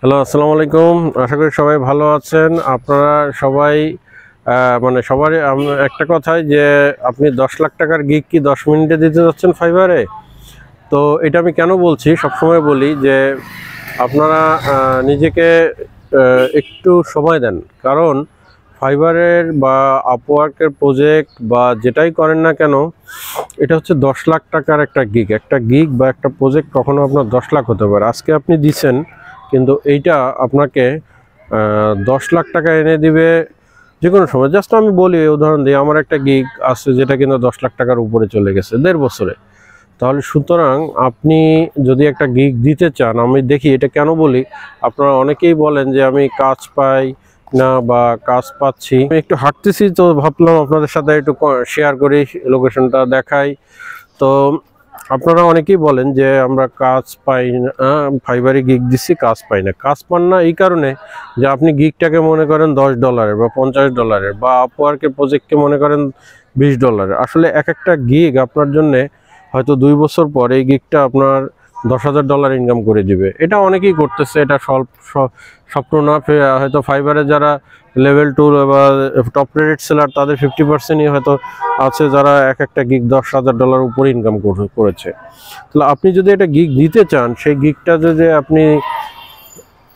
Hello, আসসালামু আলাইকুম। আশা করি সবাই ভালো আছেন। আপনারা সবাই মানে সবারই একটা কথাই যে আপনি 10 লাখ টাকার গিগ কি 10 মিনিটে দিতে যাচ্ছেন ফাইবারে? তো এটা আমি কেন বলছি, সবসময় বলি যে আপনারা নিজেকে একটু সময় দেন। কারণ ফাইবারের বা আপওয়ার্কের প্রজেক্ট বা যেটাই করেন না কেন, এটা হচ্ছে 10 লাখ টাকার একটা গিগ। একটা গিগ বা একটা প্রজেক্ট কখনো আপনার 10 লাখ হতে পারে। আজকে আপনি দিচ্ছেন, কিন্তু এইটা আপনাকে 10 লাখ টাকা এনে দিবে যে কোনো সময়। জাস্ট আমি বলি, উদাহরণ দিই, আমার একটা গিগ আছে যেটা কিন্তু 10 লাখ টাকার উপরে চলে গেছে 1.5 বছরে। তাহলে সুতরাং আপনি যদি একটা গিগ দিতে চান, আমি দেখি এটা কেন বলি, আপনারা অনেকেই বলেন যে আমি কাজ পাই না বা কাজ পাচ্ছি। আমি একটু হাঁটতেছি তো ভাবলাম আপনাদের সাথে একটু শেয়ার করি, লোকেশনটা দেখাই। তো আপনারা অনেকেই বলেন যে আমরা কাজ পাই না, ফাইবারে গিগ দিচ্ছি কাজ পাই না। কাজ পান না এই কারণে যে আপনি গিগটাকে মনে করেন $10 বা $50 বা আপওয়ার্কের প্রজেক্টকে মনে করেন $20। আসলে এক একটা গিগ আপনার জন্যে হয়তো 2 বছর পর এই গিগটা আপনার $10,000 ইনকাম করে দিবে। এটা অনেকেই করতেছে, এটা স্বপ্ন না। হয়তো ফাইবারে যারা লেভেল 2 বা টপ রেটেড সেলার, তাদের 50%ই হয়তো আছে যারা এক একটা গিগ $10,000 উপরে ইনকাম করেছে। তাহলে আপনি যদি এটা গিগ দিতে চান, সেই গিগটা যদি আপনি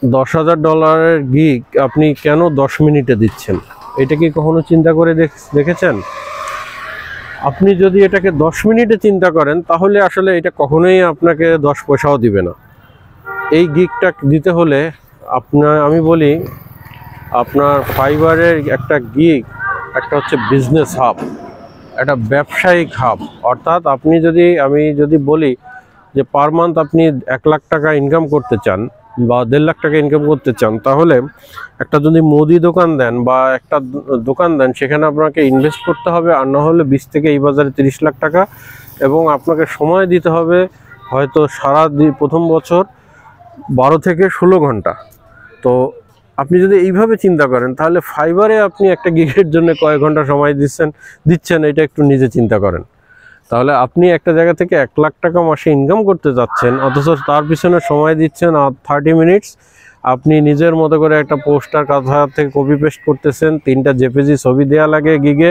$10,000 গিগ আপনি কেন 10 মিনিটে দিচ্ছেন, এটা কি কখনো চিন্তা করে দেখেছেন? আপনি যদি এটাকে 10 মিনিটে চিন্তা করেন, তাহলে আসলে এটা কখনোই আপনাকে 10 পয়সাও দিবে না। এই গিগটা দিতে হলে আমি বলি, আপনার ফাইবারের একটা গিগ একটা হচ্ছে বিজনেস হাব, একটা ব্যবসায়িক হাব। অর্থাৎ আমি যদি বলি যে পার মান্থ আপনি 1 লাখ টাকা ইনকাম করতে চান বা 1.5 লাখ টাকা ইনকাম করতে চান, তাহলে একটা যদি মুদি দোকান দেন বা একটা দোকান দেন, সেখানে আপনাকে ইনভেস্ট করতে হবে আর না হলে 20 থেকে এই বাজারে 30 লাখ টাকা, এবং আপনাকে সময় দিতে হবে হয়তো প্রথম বছর 12 থেকে 16 ঘন্টা। তো আপনি যদি এইভাবে চিন্তা করেন, তাহলে ফাইবারে আপনি একটা গিগের জন্য কয়েক ঘন্টা সময় দিচ্ছেন, এটা একটু নিজে চিন্তা করেন। তাহলে আপনি একটা জায়গা থেকে 1 লাখ টাকা মাসে ইনকাম করতে যাচ্ছেন, অথচ তার পিছনে সময় দিচ্ছেন 30 মিনিটস। আপনি নিজের মতো করে একটা পোস্টার কাঁথা থেকে কপি পেস্ট করতেছেন, 3টা জেপিজি ছবি দেওয়া লাগে গিগে,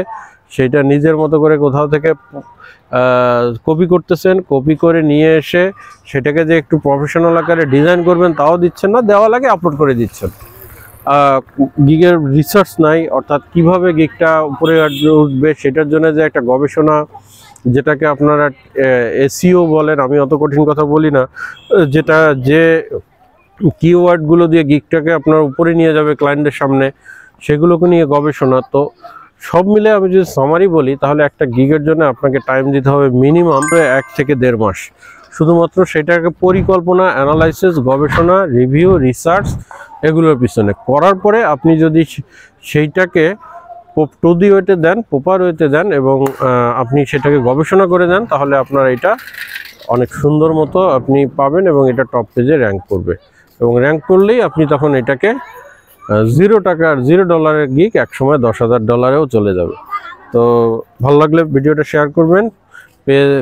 সেটা নিজের মতো করে কোথাও থেকে কপি করতেছেন। কপি করে নিয়ে এসে সেটাকে যে একটু প্রফেশনাল আকারে ডিজাইন করবেন তাও দিচ্ছেন না, দেওয়া লাগে আপলোড করে দিচ্ছেন। গিগের রিসার্চ নাই, অর্থাৎ কিভাবে গিগটা উপরে উঠবে সেটার জন্য যে একটা গবেষণা, যেটাকে আপনারা এসইও বলেন, আমি অত কঠিন কথা বলি না, যেটা যে কিওয়ার্ডগুলো দিয়ে গিগটাকে আপনার উপরে নিয়ে যাবে ক্লায়েন্টের সামনে, সেগুলোকে নিয়ে গবেষণা। তো সব মিলে আমি যদি সামারি বলি, তাহলে একটা গিগের জন্য আপনাকে টাইম দিতে হবে মিনিমাম 1 থেকে 1.5 মাস। শুধুমাত্র সেটাকে পরিকল্পনা, অ্যানালাইসিস, গবেষণা, রিভিউ, রিসার্চ এগুলোর পিছনে করার পরে আপনি যদি সেইটাকে টু দি ওয়েতে দেন, প্রপার ওয়েতে দেন, এবং আপনি সেটাকে গবেষণা করে দেন, তাহলে আপনার এটা অনেক সুন্দর মতো আপনি পাবেন এবং এটা টপ পেজে র্যাঙ্ক করবে। এবং র্যাঙ্ক করলেই আপনি তখন এটাকে $0 গিগ একসময় $10,000-এও চলে যাবে। তো ভালো লাগলে ভিডিওটা শেয়ার করবেন।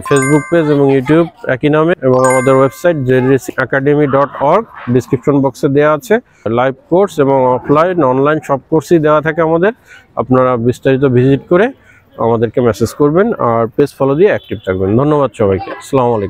ফেসবুক পেজ এবং ইউটিউব একই নামে, এবং আমাদের ওয়েবসাইট zracademy.org ডিসক্রিপশন বক্সে দেওয়া আছে। লাইভ কোর্স এবং অফলাইন অনলাইন সব কোর্সই দেওয়া থাকে আমাদের। আপনারা বিস্তারিত ভিজিট করে আমাদেরকে মেসেজ করবেন আর পেজ ফলো দিয়ে অ্যাক্টিভ থাকবেন। ধন্যবাদ সবাইকে। আসসালামু আলাইকুম।